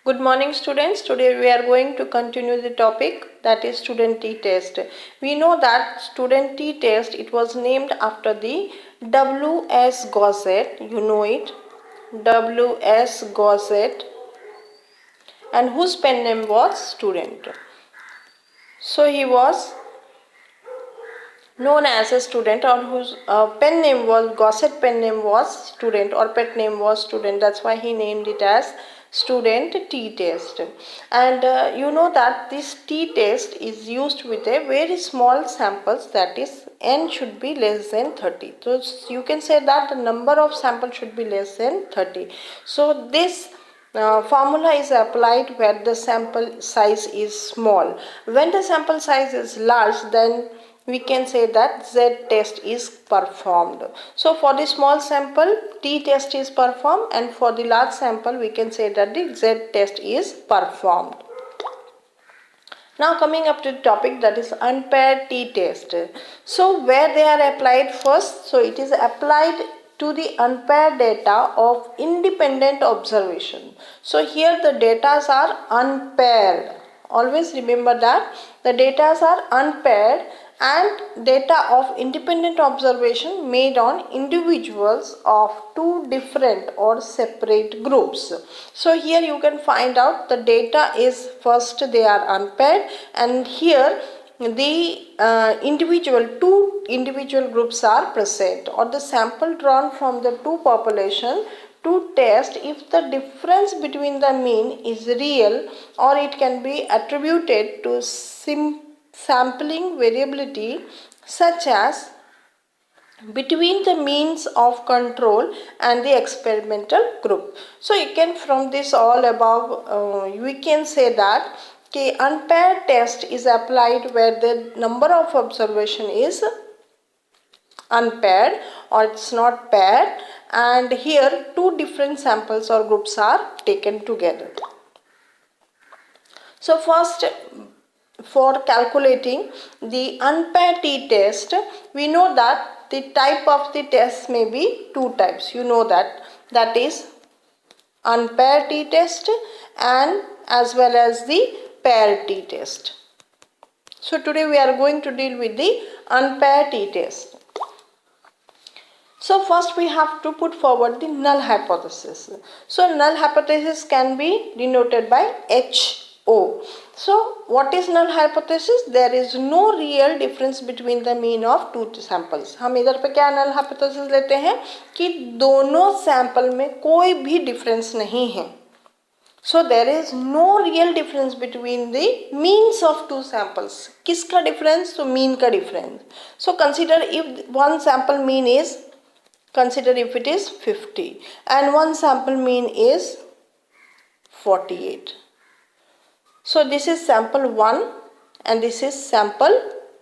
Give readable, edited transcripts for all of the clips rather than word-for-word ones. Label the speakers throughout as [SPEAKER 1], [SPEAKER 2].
[SPEAKER 1] Good morning students. Today we are going to continue the topic, that is student t-test. We know that student t-test, it was named after the W.S. Gossett, you know it, W.S. Gossett, and whose pen name was student. So he was known as a student, or whose pen name was Gossett, pen name was student, or pet name was student. That's why he named it as student t-test. And you know that this t-test is used with a very small samples, that is n should be less than 30. So you can say that the number of samples should be less than 30. So this formula is applied where the sample size is small. When the sample size is large, then we can say that Z test is performed. So for the small sample, T test is performed, and for the large sample, we can say that the Z test is performed. Now coming up to the topic, that is unpaired t-test. So where they are applied first? So it is applied to the unpaired data of independent observation. So here the data are unpaired. Always remember that the data are unpaired and data of independent observation made on individuals of two different or separate groups. So here you can find out the data is first they are unpaired, and here the two individual groups are present, or the sample drawn from the two population to test if the difference between the mean is real, or it can be attributed to sampling variability, such as between the means of control and the experimental group. So you can, from this all above, we can say that unpaired test is applied where the number of observation is unpaired or it's not paired, and here two different samples or groups are taken together. So first, for calculating the unpaired t-test, we know that the type of the test may be two types. You know that is unpaired t-test and as well as the paired t-test. So today we are going to deal with the unpaired t-test. So first we have to put forward the null hypothesis. So null hypothesis can be denoted by HO. So what is null hypothesis? There is no real difference between the mean of two samples. हम इधर पे क्या null hypothesis लेते हैं कि दोनों sample में कोई भी difference नहीं है. So there is no real difference between the means of two samples. किसका difference? तो mean का difference. So consider if one sample mean is, consider if it is 50 and one sample mean is 48. So this is sample 1 and this is sample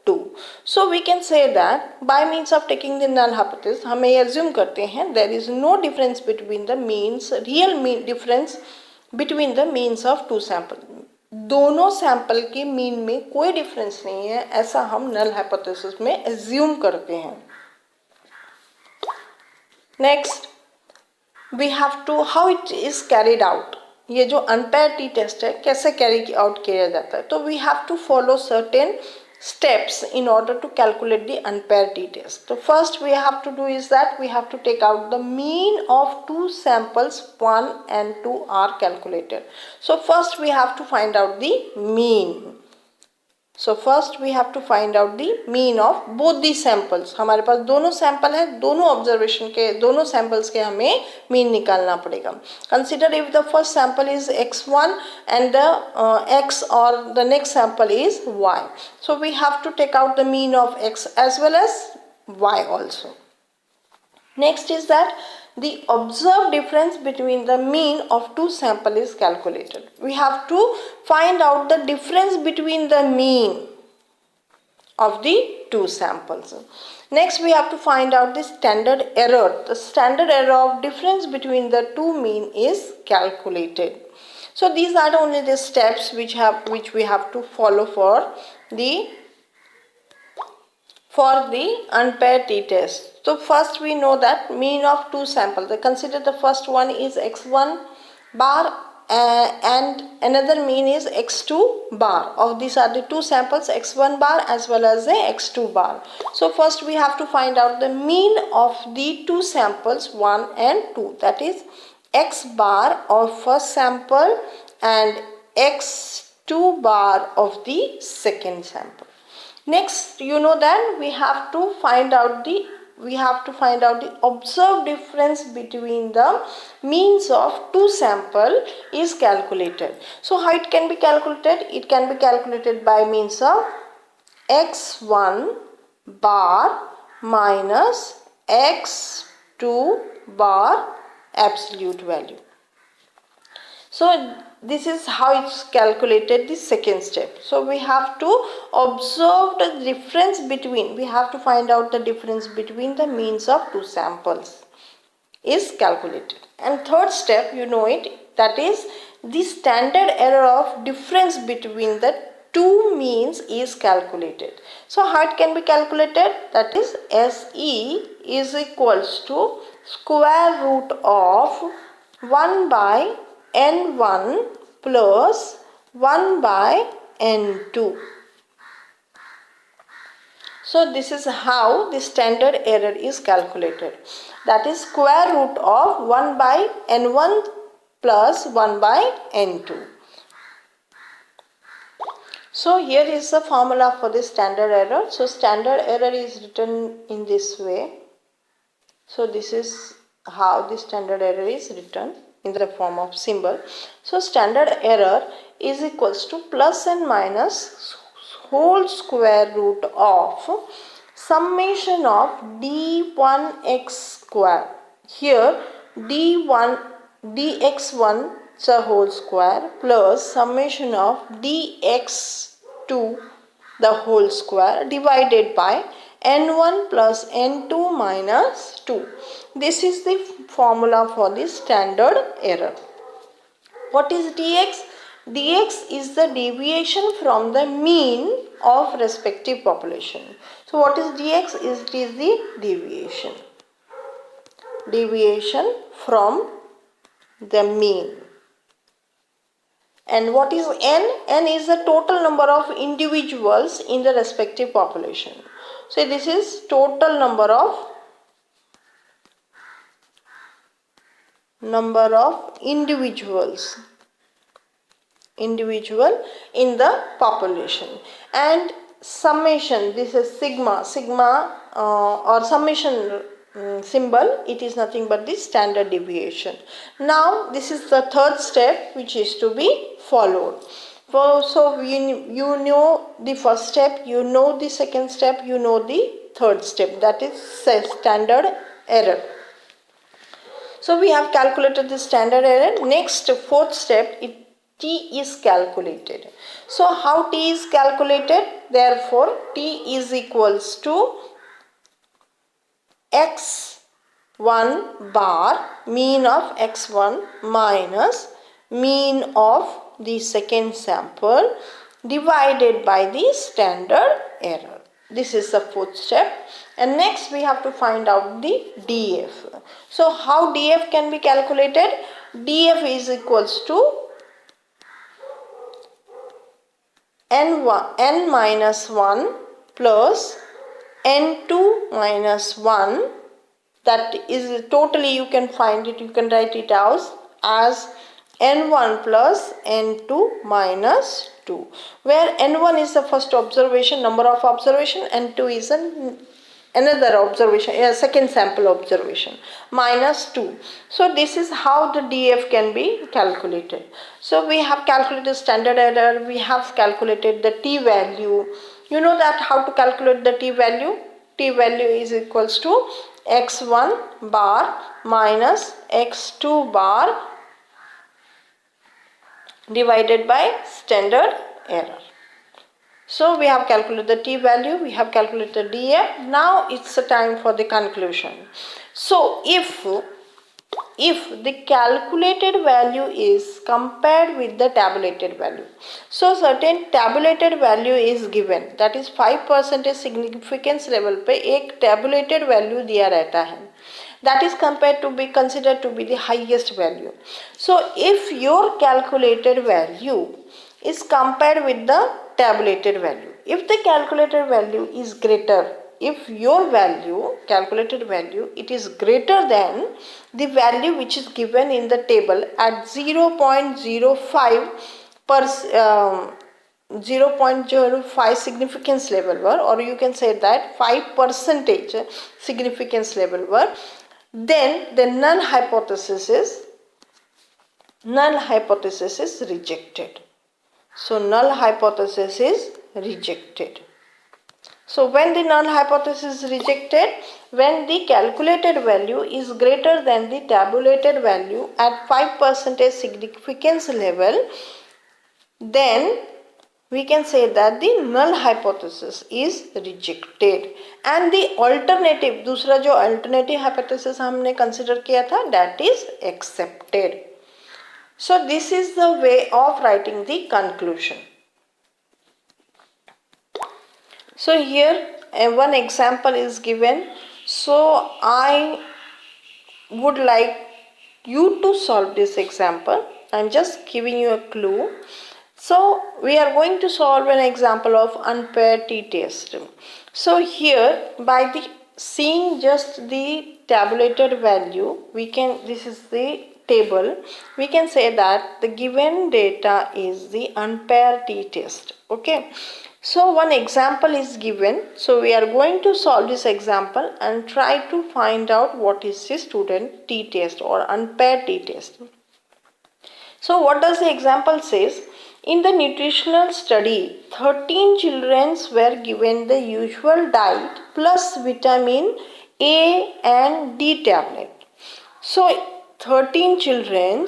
[SPEAKER 1] 2. So we can say that by means of taking the null hypothesis, हम ये assume करते हैं there is no difference between the means, real mean difference between the means of two samples. दोनों sample के mean में कोई difference नहीं है, ऐसा हम नल हाइपोथेसिस में assume करते हैं. Next, we have to, how it is carried out. ये जो unpaired t-test है कैसे carry out किया जाता है, तो we have to follow certain steps in order to calculate the unpaired t-test. So first we have to do is that we have to take out the mean of two samples, 1 and 2 are calculated. So first we have to find out the mean. So first we have to find out the mean of both the samples. हमारे पास दोनों sample है, दोनों observation के, दोनों samples के हमें mean निकालना पड़ेगा. Consider if the first sample is x1 and the x or the next sample is y. So we have to take out the mean of x as well as y also. Next is that the observed difference between the mean of two samples is calculated. We have to find out the difference between the mean of the two samples. Next we have to find out the standard error. The standard error of difference between the two mean is calculated. So these are only the steps which we have to follow for the unpaired t-test. So first we know that mean of two samples. Consider the first one is x1 bar and another mean is x2 bar. Of these are the two samples, x1 bar as well as the x2 bar. So first we have to find out the mean of the two samples 1 and 2, that is x bar of first sample and x2 bar of the second sample. Next, you know that we have to find out the observed difference between the means of two sample is calculated. So how it can be calculated? It can be calculated by means of x1 bar minus x2 bar absolute value. So this is how it's calculated, the second step. So we have to observe the difference between, we have to find out the difference between the means of two samples is calculated. And third step, you know it, that is the standard error of difference between the two means is calculated. So how it can be calculated? That is SE is equals to square root of 1 by n1 plus 1 by n2. So this is how the standard error is calculated. That is square root of 1 by n1 plus 1 by n2. So here is the formula for the standard error. So standard error is written in this way. So this is how the standard error is written in the form of symbol. So standard error is equals to plus and minus whole square root of summation of d1x square. Here d1 dx1 the whole square plus summation of dx2 the whole square divided by n1 plus n2 minus 2. This is the formula for the standard error. What is dx? Dx is the deviation from the mean of respective population. So what is dx? It is the deviation. Deviation from the mean. And what is n? N is the total number of individuals in the respective population. So this is total number of individuals in the population, and summation, this is sigma or summation symbol, it is nothing but the standard deviation. Now this is the third step which is to be followed. So you know the first step, you know the second step, you know the third step, that is standard error. So we have calculated the standard error. Next, fourth step, T is calculated. So how T is calculated? Therefore, T is equals to x1 bar, mean of x1 minus mean of the second sample divided by the standard error. This is the fourth step. And next we have to find out the DF. So how DF can be calculated? DF is equals to n minus 1 plus n2 minus 1. That is totally, you can find it, you can write it out as n1 plus n2 minus 2, where n1 is the first observation, number of observation, n2 is another observation, a second sample observation, minus 2. So this is how the DF can be calculated. So we have calculated standard error, we have calculated the T value. You know that how to calculate the T value? T value is equals to x1 bar minus x2 bar divided by standard error. So we have calculated the T value, we have calculated DF. Now it's the time for the conclusion. So if the calculated value is compared with the tabulated value, so certain tabulated value is given, that is 5% significance level पे एक tabulated value दिया रहता है. that is considered to be the highest value. So if your calculated value is compared with the tabulated value, if the calculated value is greater, if your value, calculated value, it is greater than the value which is given in the table at 0.05 per 0.05 significance level or you can say that 5% significance level, then the null hypothesis is rejected. So null hypothesis is rejected. So when the null hypothesis is rejected, when the calculated value is greater than the tabulated value at 5% significance level, then we can say that the null hypothesis is rejected and the alternative, दूसरा जो alternative hypothesis हमने consider किया था, that is accepted. So this is the way of writing the conclusion. So here one example is given. So I would like you to solve this example. I am just giving you a clue. So we are going to solve an example of unpaired t-test. So here by the seeing just the tabulated value, this is the table, we can say that the given data is the unpaired t-test. Okay. So one example is given. So we are going to solve this example and try to find out what is the student t-test or unpaired t-test. So what does the example says? In the nutritional study, 13 children were given the usual diet plus vitamin A and D tablet. So 13 children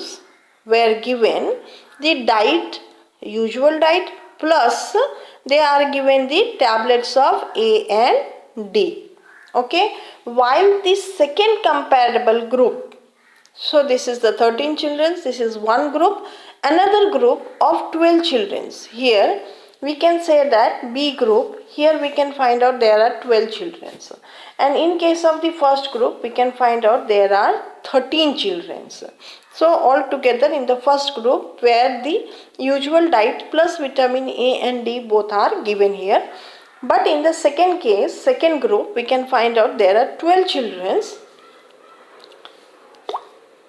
[SPEAKER 1] were given the diet, usual diet, plus they are given the tablets of A and D. Okay, while the second comparable group, so this is the 13 children, this is one group, another group of 12 children. Here we can say that B group, here we can find out there are 12 children. And in case of the first group, we can find out there are 13 children. So altogether in the first group where the usual diet plus vitamin A and D both are given here. But in the second case, second group, we can find out there are 12 children.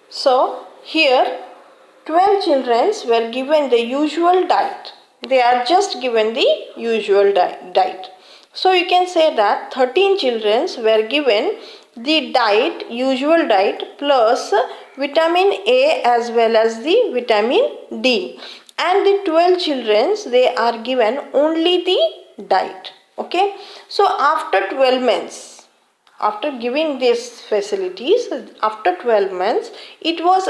[SPEAKER 1] So here 12 children were given the usual diet. They are just given the usual diet. So you can say that 13 children were given the diet, usual diet plus vitamin A as well as the vitamin D. And the 12 children, they are given only the diet. Okay. So after 12 months, after giving these facilities, after 12 months, it was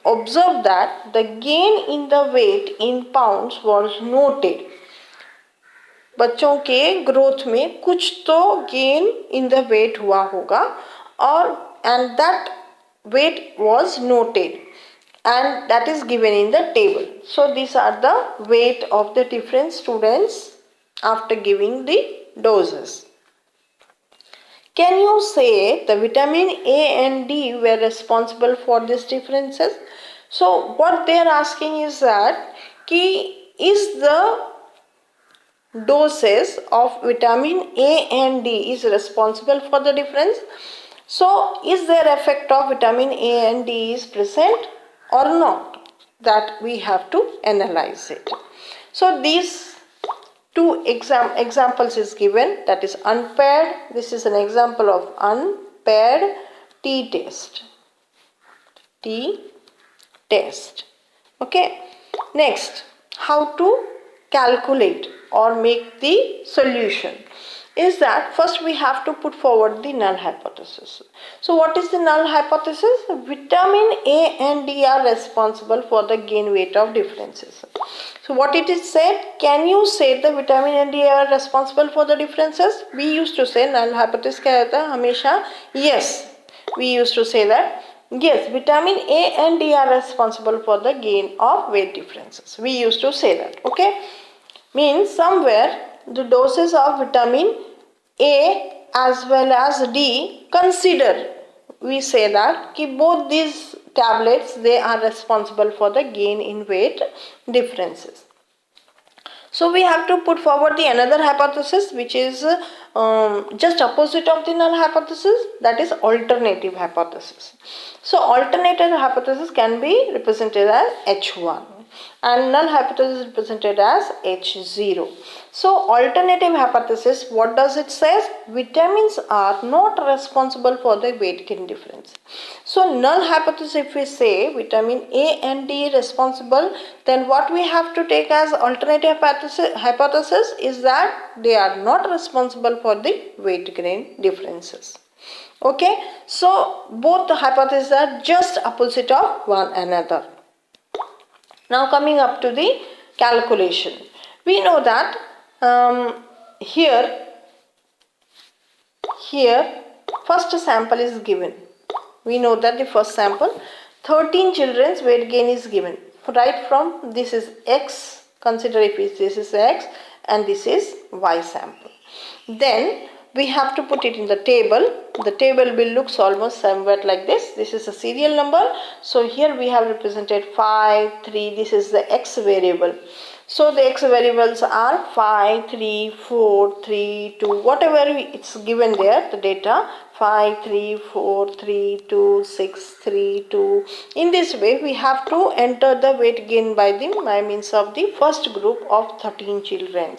[SPEAKER 1] observed that the gain in the weight in pounds was noted. बच्चों के growth में कुछ तो gain in the wait हुआ होगा और and that weight was noted and that is given in the table. So these are the weight of the different students after giving the doses. Can you say the vitamin A and D were responsible for these differences? So what they are asking is that is the doses of vitamin A and D is responsible for the difference? So is there effect of vitamin A and D is present or not? That we have to analyze it. So these two examples is given, that is unpaired. This is an example of unpaired t-test. T-test. Okay. Next, how to calculate or make the solution is that first we have to put forward the null hypothesis. So what is the null hypothesis? Vitamin A and D are responsible for the gain weight of differences. So what it is said, can you say the vitamin and D are responsible for the differences? We used to say null hypothesis क्या रहता है हमेशा yes. We used to say that yes, vitamin A and D are responsible for the gain of weight differences. We used to say that. Okay, means somewhere the doses of vitamin A as well as D consider we say that both these tablets, they are responsible for the gain in weight differences. So we have to put forward the another hypothesis, which is just opposite of the null hypothesis, that is alternative hypothesis. So alternative hypothesis can be represented as H1 and null hypothesis is represented as H0. So alternative hypothesis, what does it say? Vitamins are not responsible for the weight gain difference. So null hypothesis, if we say vitamin A and D responsible, then what we have to take as alternative hypothesis is that they are not responsible for the weight gain differences. Okay, so both the hypotheses are just opposite of one another. Now coming up to the calculation, we know that here first sample is given. We know that the first sample 13 children's weight gain is given. Right from this is X, consider if this is X and this is Y sample. Then we have to put it in the table. The table will look almost somewhat like this. This is a serial number. So here we have represented 5, 3. This is the X variable. So the X variables are 5, 3, 4, 3, 2, whatever it's given there, the data 5, 3, 4, 3, 2, 6, 3, 2. In this way we have to enter the weight gain by means of the first group of 13 children.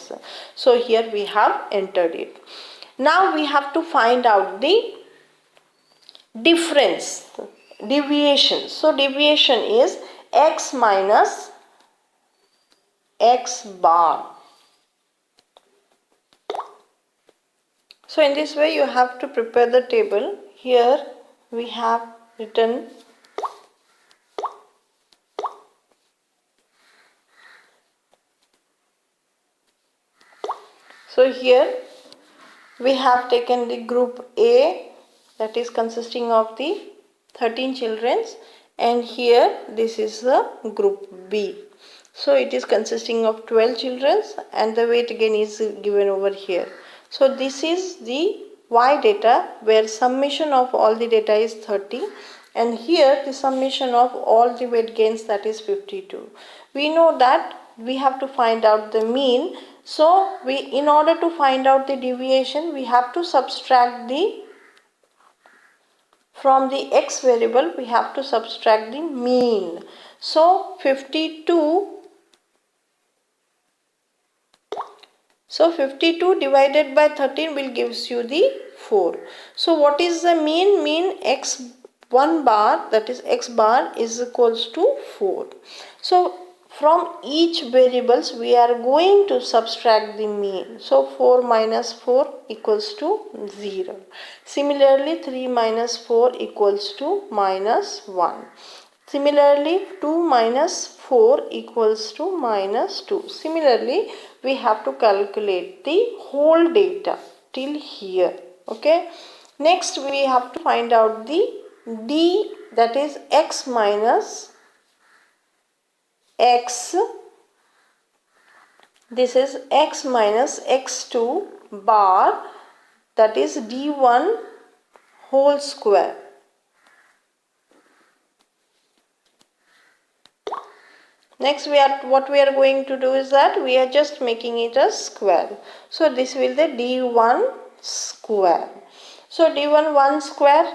[SPEAKER 1] So here we have entered it. Now we have to find out the difference, deviation. So deviation is X minus X bar. So in this way you have to prepare the table. Here we have written so here we have taken the group A, that is consisting of the 13 children, and here this is the group B. So it is consisting of 12 children and the weight gain is given over here. So this is the Y data where summation of all the data is 30 and here the summation of all the weight gains, that is 52. We know that we have to find out the mean. So in order to find out the deviation, we have to subtract from the X variable, we have to subtract the mean. So 52 divided by 13 will gives you the 4. So what is the mean? Mean X1 bar, that is X bar, is equals to 4. So from each variables we are going to subtract the mean. So 4 minus 4 equals to 0. Similarly 3 minus 4 equals to minus 1. Similarly 2 minus 4 equals to minus 2. Similarly we have to calculate the whole data till here. Okay. Next we have to find out the D, that is X minus X. This is X minus X2 bar, that is D1 whole square. Next what we are going to do is that we are just making it a square. So this will be the D1 square. So D1 1 square,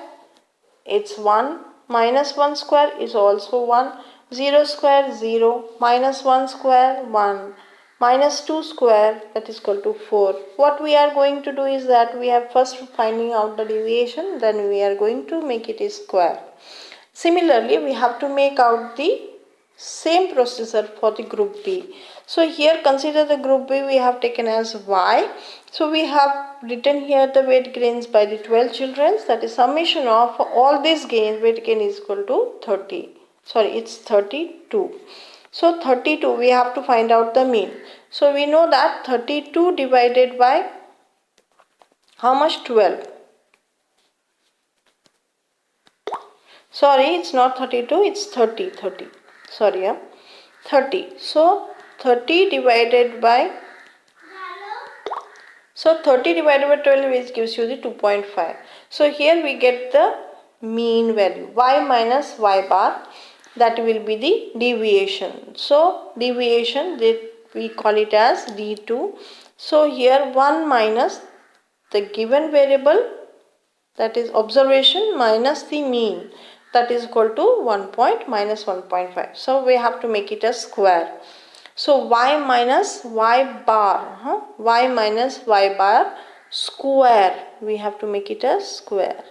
[SPEAKER 1] it's 1, minus 1 square is also 1, 0 square 0, minus 1 square 1, minus 2 square, that is equal to 4. What we are going to do is that we are first finding out the deviation, then we are going to make it a square. Similarly we have to make out the same procedure for the group B. So here consider the group B we have taken as Y. So we have written here the weight gains by the 12 children, that is summation of all these gains, weight gain is equal to 30. Sorry, it's 32. So 32 we have to find out the mean. So we know that 32 divided by how much? 12. Sorry, it's not 32, it's 30. Sorry, 30. So 30 divided by 12 which gives you the 2.5. So here we get the mean value, y minus y bar, that will be the deviation. So deviation, we call it as d2. So here 1 minus the given variable, that is observation, minus the mean, that is equal to 1 point minus 1.5. So we have to make it a square. So y minus y bar, y minus y bar square, we have to make it a square.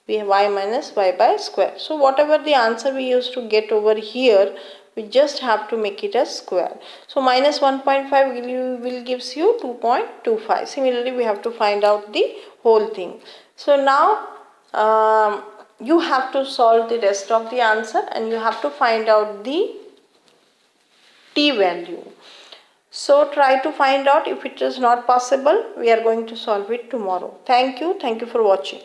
[SPEAKER 1] We have y minus y by square. So whatever the answer we used to get over here, we just have to make it a square. So minus 1.5 will gives you 2.25. Similarly, we have to find out the whole thing. So now you have to solve the rest of the answer and you have to find out the t value. So try to find out. If it is not possible, we are going to solve it tomorrow. Thank you for watching.